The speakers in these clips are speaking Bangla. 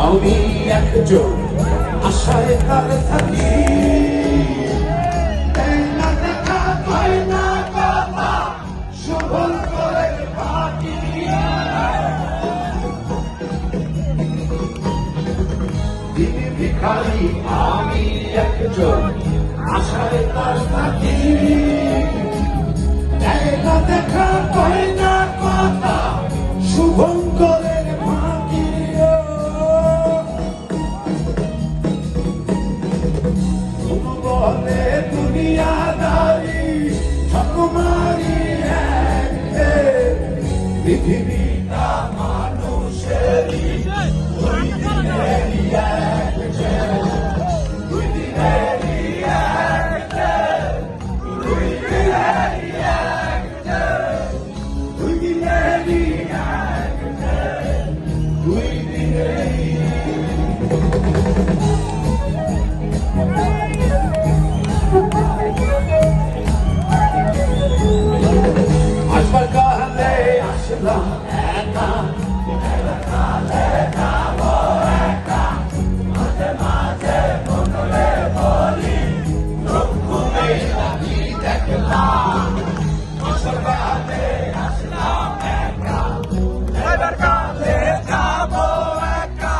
আমি একজন আশায় তার থাকি না দেখা হয় না কথা শুভঙ্করের বাকি দিনে ভিখারি আমি একজন আশায় তার থাকি না দেখা হয় না কথা শুভঙ্করের বাকি বলে দুনিয়াদারি ঠকমারি পৃথিবীটা মানুষেরই দুই দিনেরই এক দুই দিনেরই এক দুই দিনেরই এক দুই দিনেরই এক দুই দিনেরই আসবার কালে আসলাম একা কালে যাবো একা মাঝে মাঝে মনে বলি ঘুমে লাগি দেখলাম আসবার কালে আসলাম একা এবার কালে যাবো একা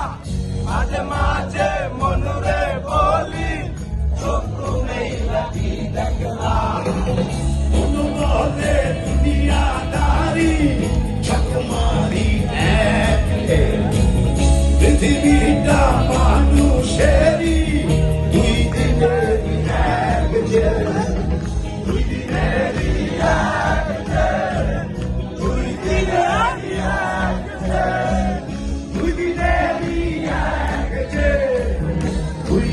মাঝে মাঝে মনে বলি ঘুমে লাগি দেখলাম বলে দুনিয়াদারি ঠকমারি পৃথিবীটা মানুষেরই দুই দিনেরই এক দুই দিনেরই এক দুই দিনেরই এক দুই দিনেরই এক দুই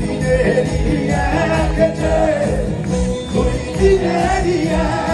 দিনেরই এক দুই দিনেরই এক